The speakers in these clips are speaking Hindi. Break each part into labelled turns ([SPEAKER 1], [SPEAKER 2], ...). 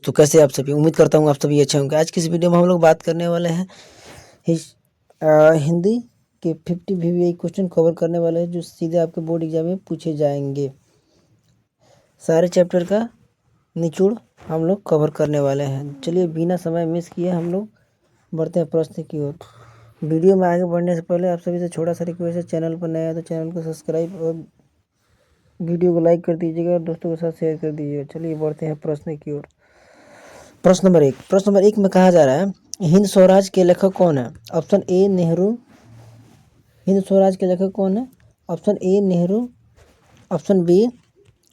[SPEAKER 1] तो कैसे आप सभी, उम्मीद करता हूँ आप सभी अच्छे होंगे। आज की इस वीडियो में हम लोग बात करने वाले हैं हिंदी के 50 VVI क्वेश्चन कवर करने वाले हैं जो सीधे आपके बोर्ड एग्जाम में पूछे जाएंगे। सारे चैप्टर का निचोड़ हम लोग कवर करने वाले हैं। चलिए बिना समय मिस किए हम लोग बढ़ते हैं प्रश्न की ओर। वीडियो में आगे बढ़ने से पहले आप सभी से छोटा सा रिक्वेस्ट है, चैनल पर नया है तो चैनल को सब्सक्राइब और वीडियो को लाइक कर दीजिएगा और दोस्तों के साथ शेयर कर दीजिएगा। चलिए बढ़ते हैं प्रश्न की ओर। प्रश्न नंबर एक में कहा जा रहा है हिंद स्वराज के लेखक कौन है? Option A Nehru. हिंद स्वराज के लेखक कौन है? Option A Nehru, option B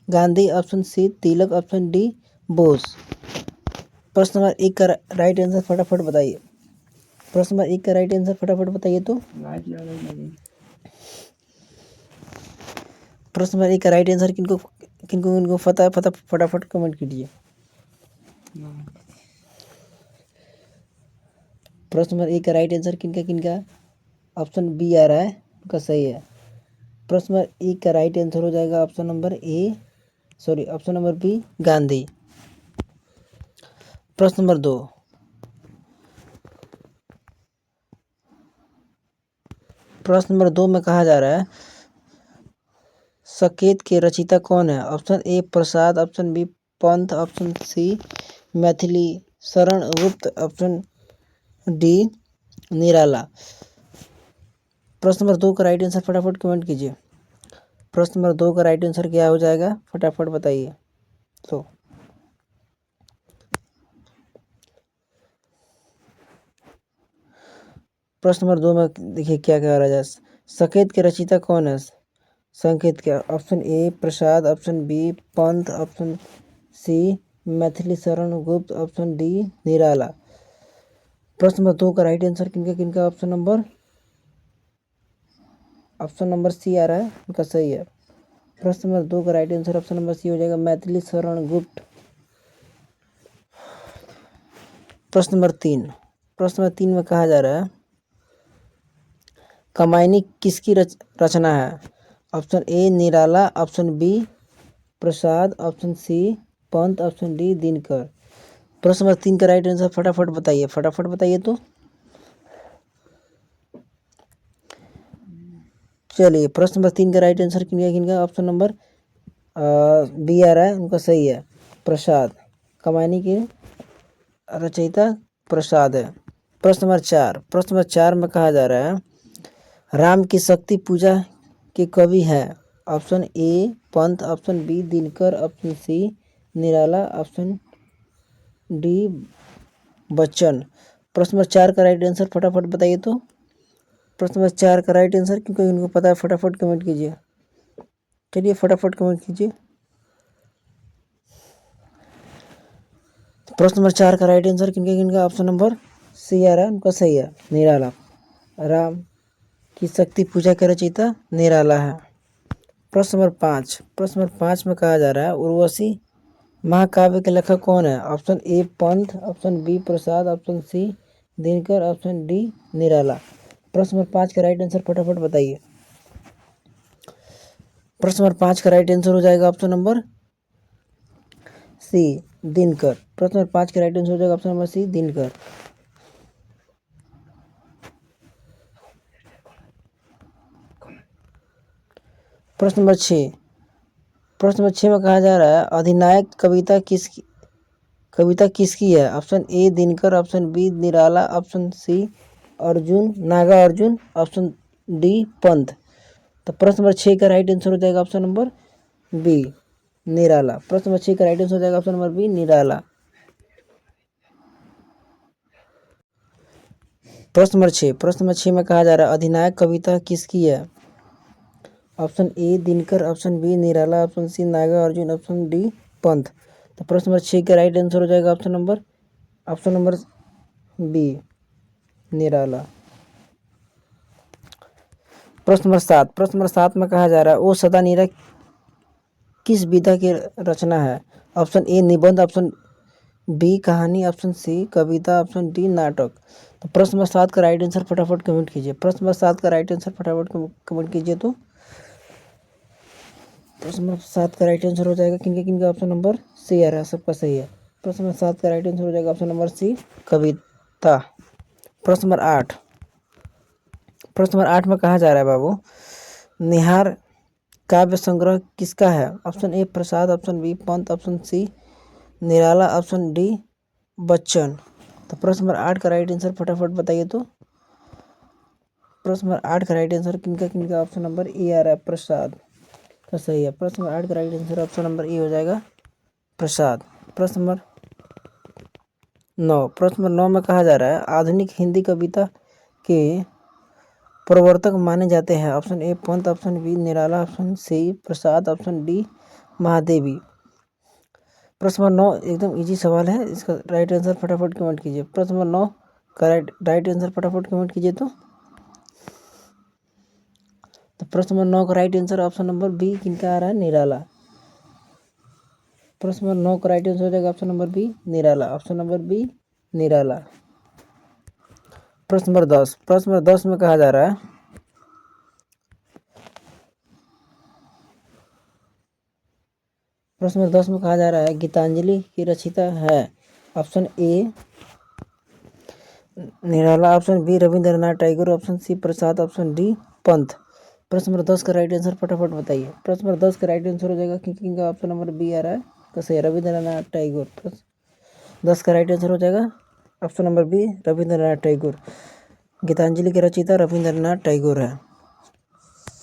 [SPEAKER 1] Gandhi, option C Tilak, option D Bose. प्रश्न नंबर एक का राइट आंसर फटाफट बताइए। प्रश्न नंबर एक का राइट आंसर फटाफट बताइए। तो प्रश्न नंबर एक का राइट आंसर किनको किनको किनको पता है फटाफट कमेंट कीजिए। प्रश्न नंबर एक का राइट आंसर किनका किनका? ऑप्शन बी आ रहा है, उनका सही है। प्रश्न नंबर एक का राइट आंसर हो जाएगा ऑप्शन नंबर बी गांधी। प्रश्न नंबर दो। प्रश्न नंबर दो में कहा जा रहा है सकेत के रचयिता कौन है? Option A Prasad, option B Pant, option C Maithili Sharan Gupt, option D Nirala. प्रश्न नंबर दो का राइट आंसर फटाफट कमेंट कीजिए। प्रश्न नंबर दो का राइट आंसर क्या हो जाएगा फटाफट बताइए। तो प्रश्न नंबर दो में देखिए क्या कह रहा है, सकेत के रचयिता कौन है? संकेत क्या? Option A Prasad, option B Pant, option C Maithili Sharan Gupt, option D Nirala. प्रश्न नंबर दो का राइट आंसर किनका किनका? ऑप्शन नंबर सी आ रहा है, उनका सही है। प्रश्न नंबर दो का right answer option number C हो जाएगा मैथिली शरण गुप्त। प्रश्न नंबर तीन में कहा जा रहा है कामायनी किसकी रचना है? Option A Nirala, option B Prasad, option C Pant, option D Dinkar. प्रश्न नंबर तीन का राइट आंसर फटाफट बताइए। तो चलिए प्रश्न नंबर तीन का राइट आंसर किनका? ऑप्शन नंबर बी आ रहा है, उनका सही है, प्रसाद। कामायनी के रचयिता प्रसाद है। प्रश्न नंबर चार में कहा जा रहा है राम की शक्ति पूजा के कवि है? Option A Pant, option B Dinkar, option C Nirala, option D Bachchan. प्रश्न नंबर चार का राइट आंसर फटाफट बताइए। तो प्रश्न नंबर चार का राइट आंसर क्योंकि इनको पता है फटाफट कमेंट कीजिए। चलिए फटाफट कमेंट कीजिए। प्रश्न नंबर चार का राइट आंसर किनका? ऑप्शन नंबर सी आ रहा है, उनका सही है, निराला। राम की शक्ति पूजा का रचयिता निराला है। प्रश्न नंबर पाँच में कहा जा रहा है उर्वशी महाकाव्य के लेखक कौन है? Option A Pant, option B Prasad, option C Dinkar, option D Nirala. प्रश्न नंबर पाँच का राइट आंसर फटाफट बताइए। प्रश्न नंबर पाँच का राइट आंसर हो जाएगा ऑप्शन नंबर सी दिनकर। प्रश्न नंबर पाँच का राइट आंसर हो जाएगा ऑप्शन नंबर सी दिनकर। प्रश्न नंबर छः में कहा जा रहा है अधिनायक कविता किसकी है? Option A Dinkar, option B Nirala, option C Nagarjun, option D Pant. तो प्रश्न नंबर छः का राइट आंसर हो जाएगा ऑप्शन नंबर बी निराला। प्रश्न नंबर छः का राइट आंसर हो जाएगा ऑप्शन नंबर बी निराला। प्रश्न नंबर छः में कहा जा रहा है अधिनायक कविता किसकी है? Option A Dinkar, option B Nirala, option C Nagarjun, option D Pant. तो प्रश्न नंबर छः का राइट आंसर हो जाएगा ऑप्शन नंबर बी निराला। प्रश्न नंबर सात में कहा जा रहा है ओ सदा नीरा किस विधा की रचना है? ऑप्शन ए निबंध, ऑप्शन बी कहानी, ऑप्शन सी कविता, ऑप्शन डी नाटक। तो प्रश्न नंबर सात का राइट आंसर फटाफट कमेंट कीजिए। प्रश्न नंबर सात का राइट आंसर फटाफट कमेंट कीजिए। तो प्रश्न नंबर सात का राइट आंसर हो जाएगा किनका ऑप्शन नंबर सी आ रहा है, सबका सही है। प्रश्न नंबर 7 का राइट आंसर हो जाएगा ऑप्शन नंबर सी कविता। प्रश्न नंबर 8, प्रश्न नंबर 8 में कहा जा रहा है बाबू, निहार काव्य संग्रह किसका है? Option A Prasad, option B Pant, option C Nirala, option D Bachchan. तो प्रश्न नंबर 8 का राइट आंसर फटाफट बताइए तो। प्रश्न नंबर 8 का राइट आंसर किनका ऑप्शन नंबर ए आ रहा है, प्रसाद। तो सही है, प्रश्न नंबर 8 का right answer option number A हो जाएगा प्रसाद। प्रश्न नंबर 9, प्रश्न नंबर 9 में कहा जा रहा है, आधुनिक हिंदी कविता के प्रवर्तक माने जाते हैं? Option A Pant, option B Nirala, option C Prasad, option D Mahadevi. प्रश्न नंबर 9 एकदम इजी सवाल है, इसका राइट आंसर फटाफट कमेंट कीजिए। प्रश्न नंबर 9 का राइट आंसर फटाफट कमेंट कीजिए तो। प्रश्न नंबर 9 का right answer option number B किनका आ रहा है, निराला। प्रश्न नंबर 9 का राइट आंसर हो जाएगा option number B Nirala, option number B निराला। प्रश्न नंबर 10, प्रश्न नंबर 10 में कहा जा रहा है, प्रश्न नंबर 10 में कहा जा रहा है गीतांजलि की रचयिता है? Option A Nirala, option B Rabindranath Tagore, option C Prasad, option D Pant. प्रश्न नंबर 10 का राइट आंसर फटाफट बताइए। प्रश्न नंबर 10 का राइट आंसर हो जाएगा किनका ऑप्शन नंबर बी आ रहा है, कैसे रविंद्रनाथ टैगोर। 10 का राइट आंसर हो जाएगा option number B Rabindranath Tagore. Gitanjali के रचयिता रविंद्रनाथ टैगोर है,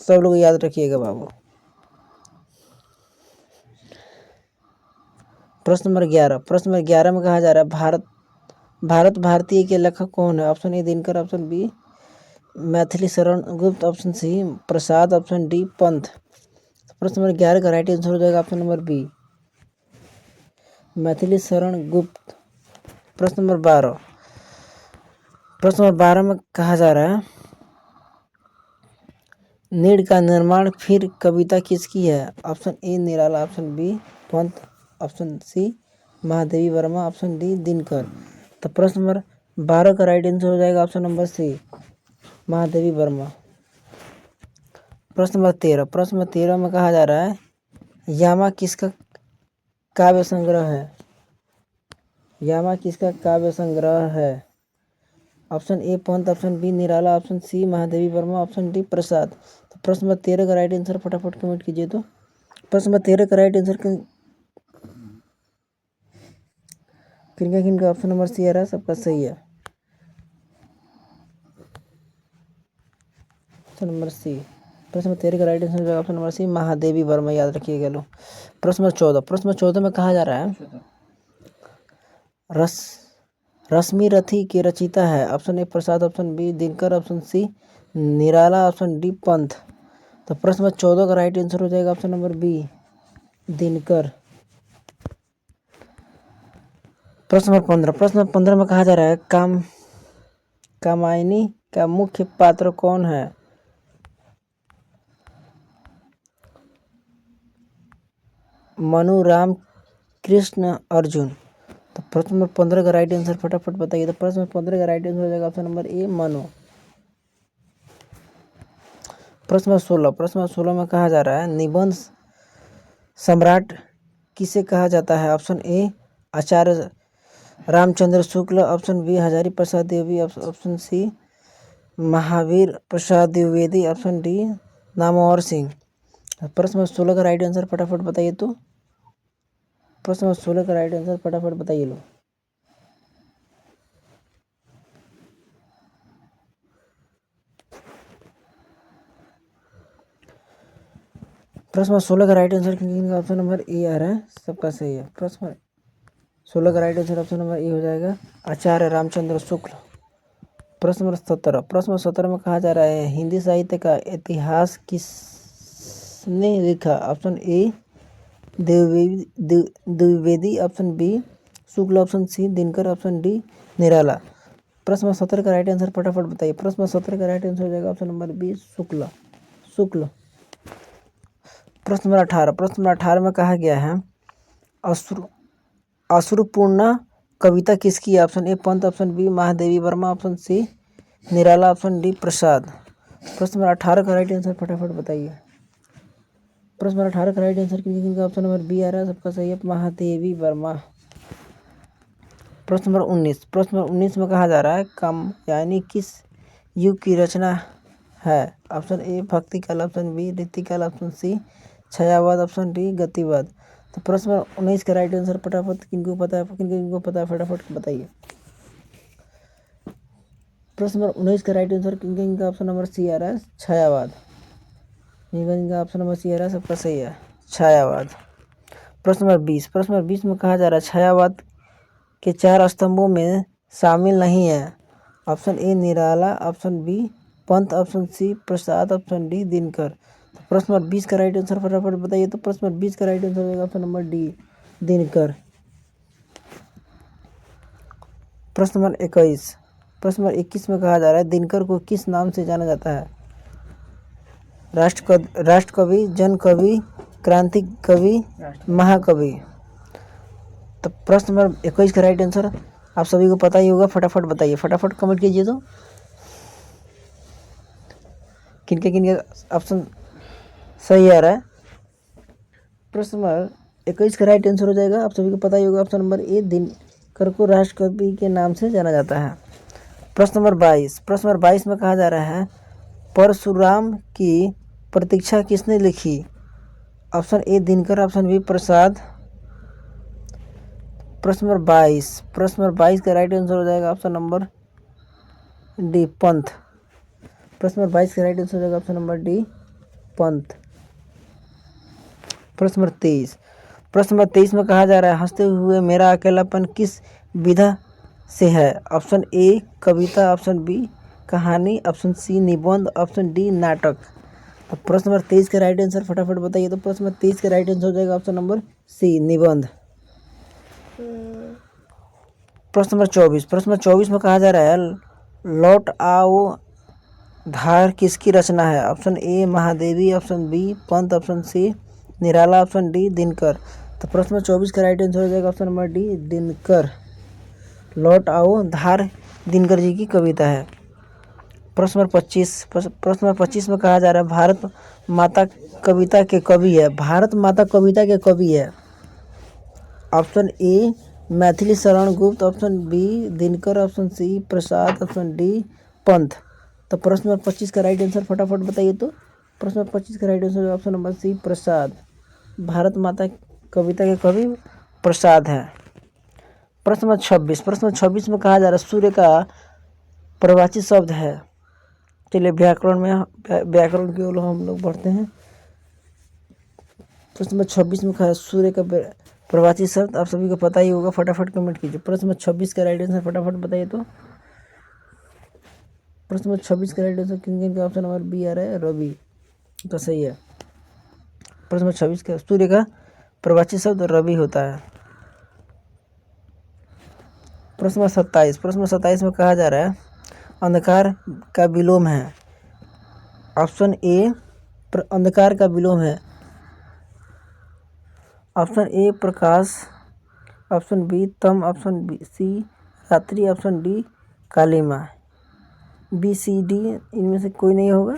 [SPEAKER 1] सब लोग याद रखिएगा बाबू। प्रश्न नंबर 11, प्रश्न नंबर 11 में कहा जा रहा है, भारत भारतीय के लेखक कौन है? Option A Dinkar, option B Maithili Sharan Gupt, option C Prasad, option D Pant. प्रश्न नंबर 11 का राइट आंसर हो जाएगा option number B Maithili Sharan गुप्त। प्रश्न नंबर 12, प्रश्न नंबर 12 में कहा जा रहा है, नीड़ का निर्माण फिर कविता किसकी है? Option A Nirala, option B Pant, option C Mahadevi Verma, option D Dinkar. तो प्रश्न नंबर 12 का राइट आंसर हो जाएगा option number C Mahadevi Verma. प्रश्न नंबर 13, प्रश्न नंबर 13 में कहा जा रहा है, यामा किसका काव्य संग्रह है? यामा किसका काव्य संग्रह है? Option A Pant, option B Nirala, option C Mahadevi Verma, option D Prasad. तो प्रश्न नंबर 13 का राइट आंसर फटाफट कमेंट कीजिए तो। प्रश्न नंबर 13 का राइट आंसर किनका ऑप्शन नंबर सी आ रहा है, सबका सही है, ऑप्शन नंबर सी। प्रश्न नंबर 13 का right answer option number C Mahadevi Verma, याद रखिएगा लो। प्रश्न नंबर 14, प्रश्न नंबर 14 में कहा जा रहा है, रश्मि रथी के रचयिता है? Option A Prasad, option B Dinkar, option C Nirala, option D Pant. तो प्रश्न नंबर 14 का राइट आंसर हो जाएगा ऑप्शन नंबर बी दिनकर। प्रश्न नंबर 15, प्रश्न नंबर 15 में कहा जा रहा है, कामायनी का मुख्य पात्र कौन है? मनु, राम, कृष्ण, अर्जुन। तो प्रश्न नंबर 15 का राइट आंसर फटाफट बताइए। तो प्रश्न नंबर 15 का राइट आंसर हो जाएगा ऑप्शन नंबर ए मनु। प्रश्न नंबर 16, प्रश्न नंबर 16 में कहा जा रहा है, निबंध सम्राट किसे कहा जाता है? Option A Acharya Ramchandra Shukla, option B Hazari Prasad Dwivedi, option C Mahavir Prasad Dwivedi, option D Namvar Singh. प्रश्न नंबर 16 का राइट आंसर फटाफट बताइए तो। प्रश्न नंबर 16 का राइट आंसर फटाफट बताइए लो। प्रश्न नंबर 16 का राइट आंसर किनका ऑप्शन नंबर ए आ रहा है, सबका सही है। प्रश्न नंबर 16 का right answer option number A हो जाएगा आचार्य रामचंद्र शुक्ल। प्रश्न नंबर 17, प्रश्न नंबर 17 में कहा जा रहा है, हिंदी साहित्य का इतिहास किसने लिखा? Option A Dwivedi, option B Shukla, option C Dinkar, option D Nirala. प्रश्न नंबर 17 का राइट आंसर फटाफट बताइए। प्रश्न नंबर 17 का राइट आंसर हो जाएगा ऑप्शन नंबर बी शुक्ल। प्रश्न नंबर 18, प्रश्न नंबर 18 में कहा गया है, अश्रुपूर्णा कविता किसकी है? Option A Pant, option B Mahadevi Verma, option C Nirala, option D Prasad. प्रश्न नंबर 18 का राइट आंसर फटाफट बताइए। प्रश्न नंबर 18 का राइट आंसर किनका ऑप्शन नंबर बी आ रहा है, सबका सही है महादेवी वर्मा। प्रश्न नंबर 19 में कहा जा रहा है कम यानी किस युग की रचना है। ऑप्शन ए भक्ति काल, ऑप्शन बी रीतिकाल, ऑप्शन सी छायावाद, ऑप्शन डी गतिवाद। तो प्रश्न नंबर 19 का राइट आंसर फटाफट किनको पता है, फटाफट बताइए। प्रश्न नंबर 19 का राइट आंसर किनका ऑप्शन नंबर सी आ रहा है छायावाद। जिनका ऑप्शन नंबर सी आ रहा है सबका सही है छायावाद। प्रश्न नंबर 20 में कहा जा रहा है छायावाद के 4 स्तंभों में शामिल नहीं है। Option A Nirala, option B Pant, option C Prasad, option D Dinkar. तो प्रश्न नंबर 20 का राइट आंसर फटाफट बताइए। तो प्रश्न नंबर 20 का राइट आंसर होगा ऑप्शन नंबर डी दिनकर। प्रश्न नंबर 21 में कहा जा रहा है दिनकर को किस नाम से जाना जाता है। राष्ट्रकवि, जन कवि, क्रांति कवि, महाकवि। तो प्रश्न नंबर 21 का राइट आंसर आप सभी को पता ही होगा, फटाफट बताइए, फटाफट कमेंट कीजिए। तो किनके ऑप्शन सही आ रहा है। प्रश्न नंबर 21 का राइट आंसर हो जाएगा, आप सभी को पता ही होगा, ऑप्शन नंबर ए दिनकर को राष्ट्रकवि के नाम से जाना जाता है। प्रश्न नंबर 22 में कहा जा रहा है परशुराम की प्रतीक्षा किसने लिखी। Option A Dinkar, option B Prasad. प्रश्न नंबर 22 का राइट आंसर हो जाएगा ऑप्शन नंबर डी पंथ। प्रश्न नंबर 22 का राइट आंसर हो जाएगा ऑप्शन नंबर डी पंथ। प्रश्न नंबर 23 में कहा जा रहा है हंसते हुए मेरा अकेलापन किस विधा से है। ऑप्शन ए कविता, ऑप्शन बी कहानी, ऑप्शन सी निबंध, ऑप्शन डी नाटक। तो प्रश्न नंबर 23 का राइट आंसर फटाफट बताइए। तो प्रश्न नंबर 23 का राइट आंसर हो जाएगा ऑप्शन नंबर सी निबंध। प्रश्न नंबर 24 में कहा जा रहा है लौट आओ धार किसकी रचना है। Option A Mahadevi, option B Pant, option C Nirala, option D Dinkar. तो प्रश्न नंबर 24 का राइट आंसर हो जाएगा ऑप्शन नंबर डी दिनकर। लौट आओ धार दिनकर जी की कविता है। प्रश्न नंबर 25 में कहा जा रहा है भारत माता कविता के कवि है। भारत माता कविता के कवि है। ऑप्शन ए Maithili Sharan Gupt, option B Dinkar, option C Prasad, option D Pant. तो प्रश्न नंबर 25 का राइट आंसर फटाफट बताइए। तो प्रश्न नंबर 25 का right answer option number C Prasad. Bharat Mata कविता के कवि प्रसाद है। प्रश्न नंबर 26 में कहा जा रहा है सूर्य का प्रवाची शब्द है। चलिए व्याकरण की ओर हम लोग बढ़ते हैं। प्रश्न नंबर 26 में कहा सूर्य का प्रवाची शब्द आप सभी को पता ही होगा, फटाफट कमेंट कीजिए। प्रश्न नंबर 26 का राइट आंसर फटाफट बताइए। तो प्रश्न नंबर 26 का राइट आंसर किन का ऑप्शन नंबर बी आ रहा है रवि, तो सही है। प्रश्न नंबर 26 का सूर्य का प्रवाची शब्द रवि होता है। प्रश्न नंबर 27 में कहा जा रहा है अंधकार का विलोम है। ऑप्शन ए अंधकार का विलोम है, ऑप्शन ए प्रकाश, ऑप्शन बी तम, ऑप्शन बी सी रात्रि, ऑप्शन डी कालिमा। बी सी डी इनमें से कोई नहीं होगा,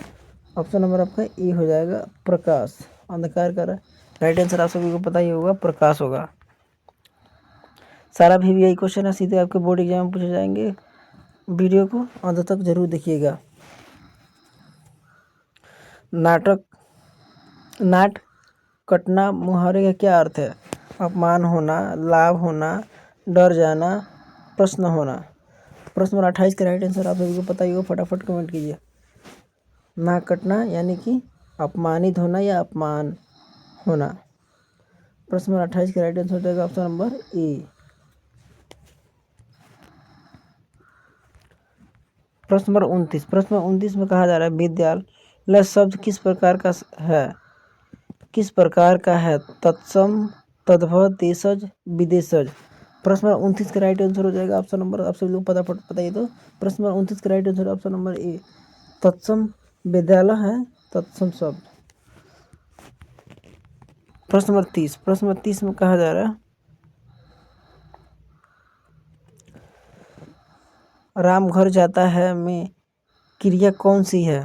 [SPEAKER 1] ऑप्शन नंबर आपका ए हो जाएगा प्रकाश। अंधकार का राइट आंसर आप सभी को पता ही होगा प्रकाश होगा। सारा भी यही क्वेश्चन है, सीधे आपके बोर्ड एग्जाम में पूछे जाएंगे। वीडियो को अंत तक जरूर देखिएगा। नाट कटना मुहावरे का क्या अर्थ है। अपमान होना, लाभ होना, डर जाना, प्रश्न होना। प्रश्न नंबर 28 का राइट आंसर आप सभी को पता ही होगा, फटाफट कमेंट कीजिए। नाक कटना यानी कि अपमानित होना या अपमान होना। प्रश्न नंबर 28 का राइट आंसर हो जाएगा ऑप्शन नंबर ए। प्रश्न नंबर 29 में कहा जा रहा है विद्यालय शब्द किस प्रकार का है। तत्सम, तद्भव, देशज, विदेशज। प्रश्न नंबर 29 का राइट आंसर हो जाएगा ऑप्शन नंबर आप सभी लोग फटाफट बताइए। तो प्रश्न नंबर 29 का right answer option number A तत्सम विद्यालय है तत्सम शब्द। प्रश्न नंबर 30 में कहा जा रहा है राम घर जाता है में क्रिया कौन सी है।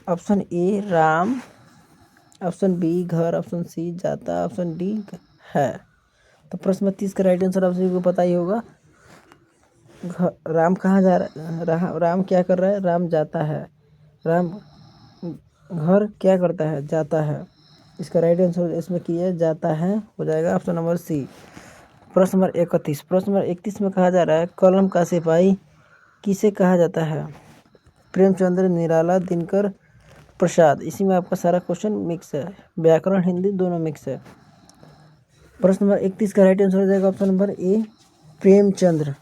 [SPEAKER 1] Option A Ram, option B घर, ऑप्शन सी जाता, ऑप्शन डी है। तो प्रश्न नंबर 30 का राइट आंसर आप सभी को पता ही होगा, राम कहाँ जा रहा है? राम क्या कर रहा है? राम जाता है। राम घर क्या करता है? जाता है। इसका राइट आंसर इसमें किया जाता है हो जाएगा ऑप्शन नंबर सी। प्रश्न नंबर 31। प्रश्न नंबर 31 में कहा जा रहा है कलम का सिपाही किसे कहा जाता है? प्रेमचंद्र, निराला, दिनकर, प्रसाद। इसी में आपका सारा क्वेश्चन मिक्स है, व्याकरण हिंदी दोनों मिक्स है। प्रश्न नंबर 31 का राइट आंसर हो जाएगा ऑप्शन नंबर ए, प्रेमचंद्र।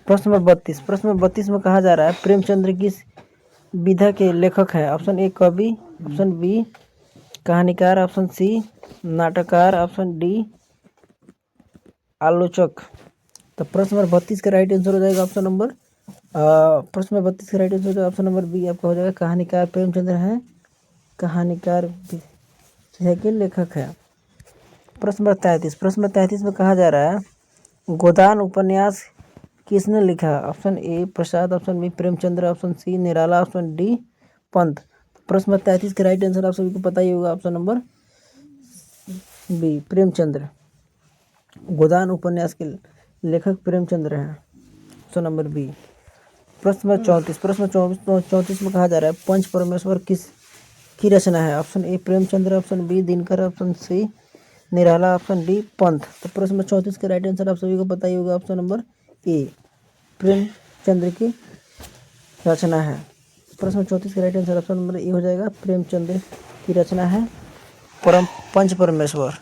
[SPEAKER 1] प्रश्न नंबर 32। प्रश्न नंबर 32 में कहा जा रहा है प्रेमचंद्र किस विधा के लेखक है? ऑप्शन ए कवि, ऑप्शन बी कहानीकार, ऑप्शन सी नाटककार, ऑप्शन डी आलोचक। तो प्रश्न नंबर 32 का राइट आंसर हो जाएगा ऑप्शन नंबर प्रश्न नंबर 32 का राइट आंसर हो जाएगा ऑप्शन नंबर बी आपका हो जाएगा कहानीकार। प्रेमचंद्र है कहानीकार विधा के लेखक है। प्रश्न नंबर 33। प्रश्न नंबर 33 में कहा जा रहा है गोदान उपन्यास किसने लिखा? Option A Prasad, option B Premchandra, option C Nirala, option D Pant. प्रश्न नंबर 33 का राइट आंसर आप सभी को पता ही होगा ऑप्शन नंबर बी प्रेमचंद्र। गोदान उपन्यास के लेखक प्रेमचंद्र हैं, ऑप्शन नंबर बी। प्रश्न नंबर 34। प्रश्न नंबर 34 में कहा जा रहा है पंच परमेश्वर किस की रचना है? Option A Premchandra, option B Dinkar, option C Nirala, option D Pant. तो प्रश्न नंबर 34 का राइट आंसर आप सभी को पता ही होगा ऑप्शन नंबर ए प्रेमचंद्र की रचना है। प्रश्न 34 का right answer option number A हो जाएगा प्रेमचंद्र की रचना है पंच परमेश्वर।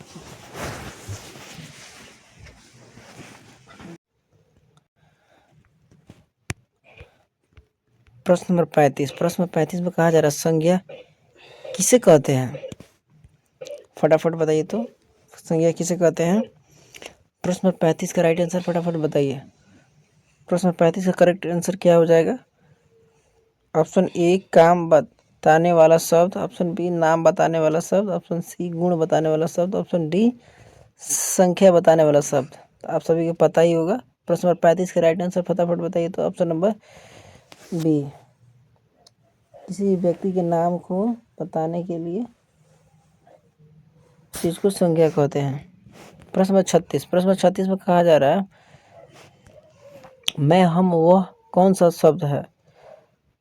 [SPEAKER 1] प्रश्न नंबर 35। प्रश्न नंबर 35 में कहा जा रहा है संज्ञा किसे कहते हैं? फटाफट बताइए तो संज्ञा किसे कहते हैं? प्रश्न नंबर 35 का राइट आंसर फटाफट बताइए। प्रश्न नंबर 35 का करेक्ट आंसर क्या हो जाएगा? ऑप्शन ए काम बताने वाला शब्द, ऑप्शन बी नाम बताने वाला शब्द, ऑप्शन सी गुण बताने वाला शब्द, ऑप्शन डी संख्या बताने वाला शब्द। तो आप सभी को पता ही होगा। प्रश्न नंबर 35 का राइट आंसर फटाफट बताइए तो ऑप्शन नंबर बी किसी व्यक्ति के नाम को बताने के लिए चीज को संज्ञा कहते हैं। प्रश्न नंबर 36। प्रश्न नंबर 36 में कहा जा रहा है मैं हम वह कौन सा शब्द है?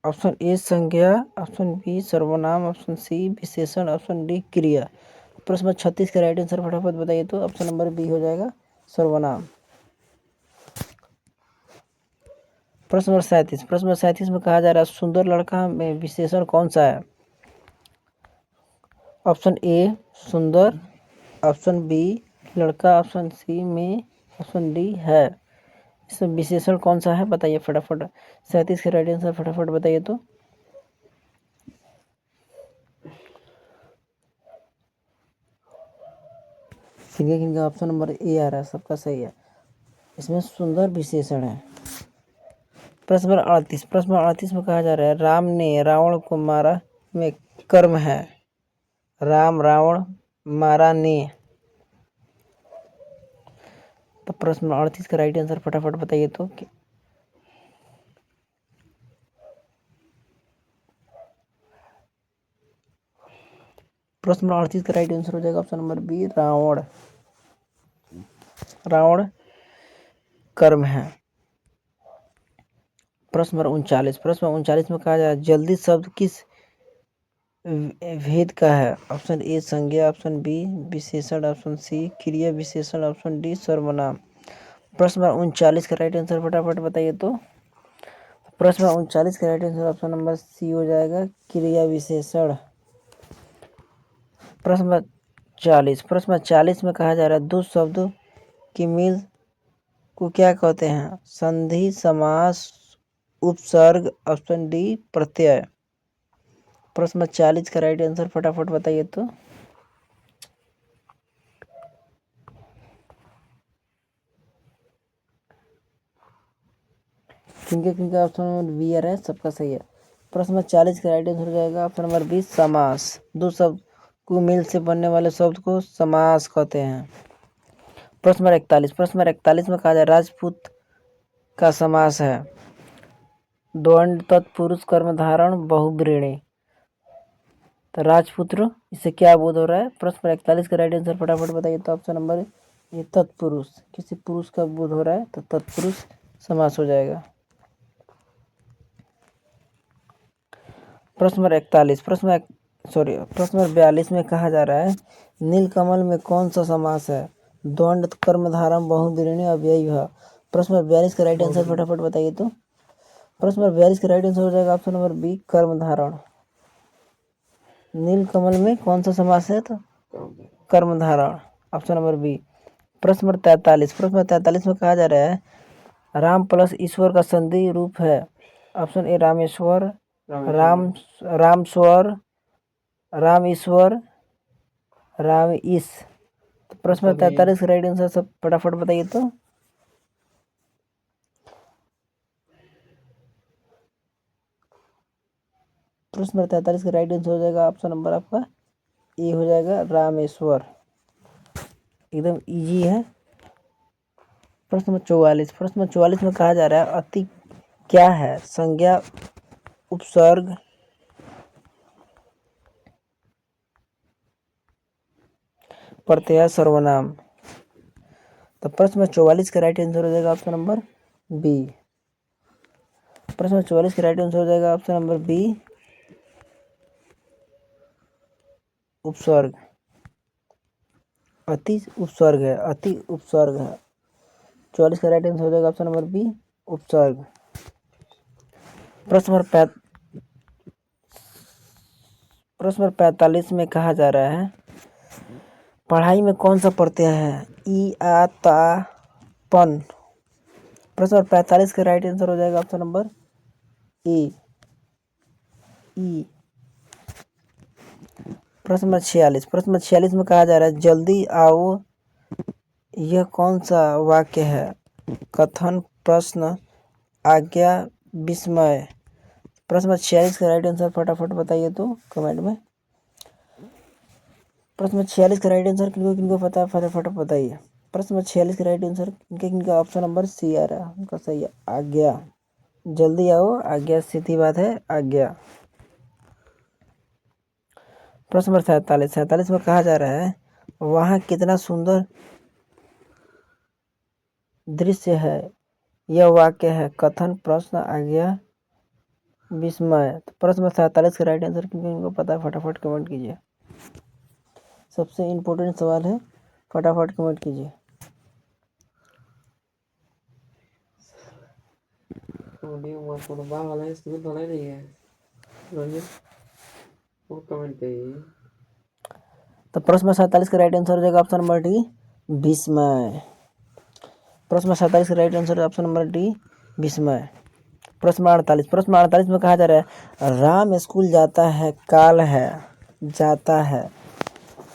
[SPEAKER 1] ऑप्शन ए संज्ञा, ऑप्शन बी सर्वनाम, ऑप्शन सी विशेषण, ऑप्शन डी क्रिया। प्रश्न नंबर 36 का राइट आंसर फटाफट बताइए तो ऑप्शन नंबर बी हो जाएगा सर्वनाम। प्रश्न नंबर 37। प्रश्न नंबर 37 में कहा जा रहा है सुंदर लड़का में विशेषण कौन सा है? ऑप्शन ए सुंदर, ऑप्शन बी लड़का, ऑप्शन सी में, ऑप्शन डी है। इसमें विशेषण कौन सा है बताइए फटाफट। 37 के राइट आंसर फटाफट बताइए तो। किनका ऑप्शन नंबर ए आ रहा है, सबका सही है। इसमें सुंदर विशेषण है। प्रश्न नंबर 38। प्रश्न नंबर 38 में कहा जा रहा है राम ने रावण को मारा में कर्म है। राम रावण मारा ने। तो प्रश्न नंबर 38 का राइट आंसर फटाफट बताइए तो। प्रश्न नंबर 38 का राइट आंसर हो जाएगा option number B Ravan. Ravan कर्म है। प्रश्न नंबर 39। प्रश्न नंबर 39 में कहा जा रहा है जल्दी शब्द किस भेद का है? ऑप्शन ए संज्ञा, ऑप्शन बी विशेषण, ऑप्शन सी क्रिया विशेषण, ऑप्शन डी सर्वनाम। प्रश्न नंबर 39 का राइट आंसर फटाफट बताइए तो। प्रश्न नंबर 39 का right answer option number C हो जाएगा क्रिया विशेषण। प्रश्न नंबर 40। प्रश्न नंबर 40 में कहा जा रहा है दो शब्दों की मेल को क्या कहते हैं? संधि, समास, उपसर्ग, ऑप्शन डी प्रत्यय। प्रश्न नंबर 40 का राइट आंसर फटाफट बताइए तो। किनका ऑप्शन नंबर बी आ रहा है, सबका सही है। प्रश्न नंबर 40 का राइट आंसर हो जाएगा ऑप्शन नंबर बी समास। दो शब्द को मेल से बनने वाले शब्द को समास कहते हैं। प्रश्न नंबर 41। प्रश्न नंबर 41 में कहा जाए राजपूत का समास है द्वंद तत्पुरुष कर्म धारण बहुब्रीहि। तो राजपुत्र इससे क्या बोध हो रहा है? प्रश्न नंबर 41 का राइट आंसर फटाफट बताइए तो ऑप्शन नंबर ये तत्पुरुष, किसी पुरुष का बोध हो रहा है तो तत्पुरुष समास हो जाएगा। प्रश्न नंबर 41, प्रश्न नंबर 42 में कहा जा रहा है नीलकमल में कौन सा समास है? द्वंद, कर्मधारम, बहुब्रीहि, अव्ययी भाव। प्रश्न नंबर 42 का राइट आंसर फटाफट बताइए तो। प्रश्न नंबर 42 का राइट आंसर हो जाएगा ऑप्शन नंबर बी, कर्मधारण। नीलकमल में कौन सा समास है? तो कर्मधारण, ऑप्शन नंबर बी। प्रश्न नंबर 43, प्रश्न नंबर 43 में कहा जा रहा है राम प्लस ईश्वर का संधि रूप है। ऑप्शन ए रामेश्वर, रामस्वर, राम ईश्वर, राम ईश। तो प्रश्न नंबर 43 का राइट आंसर सब फटाफट बताइए तो। प्रश्न नंबर 43 का राइट आंसर हो जाएगा ऑप्शन नंबर आपका ए हो जाएगा, रामेश्वर। एकदम इजी है। प्रश्न नंबर 44, प्रश्न नंबर 44 में कहा जा रहा है अति क्या है? संज्ञा, उपसर्ग, प्रत्यय, सर्वनाम। तो प्रश्न नंबर 44 का राइट आंसर हो जाएगा ऑप्शन नंबर बी। प्रश्न नंबर 44 का राइट आंसर हो जाएगा ऑप्शन नंबर बी, उपसर्ग। अति उपसर्ग है, अति उपसर्ग है। 44 का राइट आंसर हो जाएगा ऑप्शन नंबर बी, उपसर्ग। प्रश्न नंबर 45 में कहा जा रहा है पढ़ाई में कौन सा प्रत्यय है? ई, आ, ता, पन। प्रश्न नंबर 45 का राइट आंसर हो जाएगा ऑप्शन नंबर ए, ई। प्रश्न नंबर 46, प्रश्न नंबर 46 में कहा जा रहा है जल्दी आओ यह कौन सा वाक्य है? कथन, प्रश्न, आज्ञा, विस्मय। प्रश्न नंबर 46 का राइट आंसर फटाफट बताइए तो कमेंट में। प्रश्न नंबर 46 का राइट आंसर किनको किनको पता है फटाफट बताइए। प्रश्न नंबर 46 का राइट आंसर किनके किनका ऑप्शन नंबर सी आ रहा है, उनका सही है, आज्ञा। जल्दी आओ, आज्ञा, सीधी बात है, आज्ञा। प्रश्न नंबर 47 में कहा जा रहा है वहाँ कितना सुंदर दृश्य है। यह वाक्य है कथन, प्रश्न, आज्ञा, विस्मय। तो प्रश्न नंबर 47 का राइट आंसर किनको पता है फटाफट कमेंट कीजिए। सबसे इम्पोर्टेंट सवाल है, फटाफट कमेंट कीजिए। तो प्रश्न नंबर 47 का राइट आंसर हो जाएगा ऑप्शन नंबर डी, विस्मय। प्रश्न नंबर 47 का right answer option number D, विस्मय। प्रश्न नंबर 48, प्रश्न नंबर 48 में कहा जा रहा है राम स्कूल जाता है, काल है, जाता है,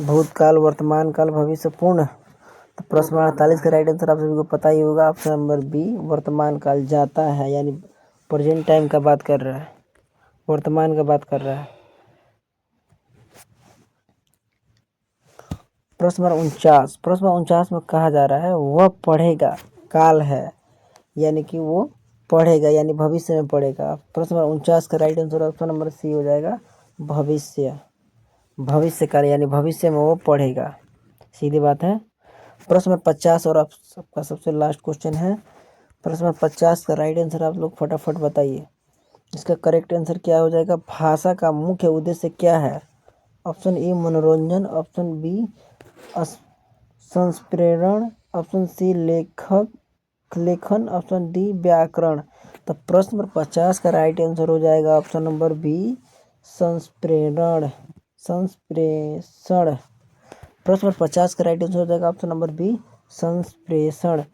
[SPEAKER 1] भूतकाल, वर्तमान काल, भविष्य, पूर्ण। तो प्रश्न नंबर 48 का राइट आंसर आप सभी को पता ही होगा, ऑप्शन नंबर बी, वर्तमान काल। जाता है यानी प्रेजेंट टाइम का बात कर रहा है, वर्तमान का बात कर रहा है। प्रश्न नंबर 49, प्रश्न नंबर 49 में कहा जा रहा है वह पढ़ेगा, काल है यानी कि वो पढ़ेगा यानी भविष्य में पढ़ेगा। प्रश्न नंबर 49 का right answer option number C हो जाएगा, भविष्य। भविष्य काल यानी भविष्य में वो पढ़ेगा, सीधी बात है। प्रश्न नंबर 50 और आप सबका सबसे लास्ट क्वेश्चन है। प्रश्न नंबर 50 का राइट आंसर आप लोग फटाफट बताइए। इसका करेक्ट आंसर क्या हो जाएगा? भाषा का मुख्य उद्देश्य क्या है? ऑप्शन ए मनोरंजन, ऑप्शन बी संप्रेरण, ऑप्शन सी लेखन, ऑप्शन डी व्याकरण। तो प्रश्न नंबर 50 का राइट आंसर हो जाएगा ऑप्शन नंबर बी, संप्रेरण, संप्रेषण। प्रश्न नंबर 50 का राइट आंसर हो जाएगा ऑप्शन नंबर बी, संप्रेषण।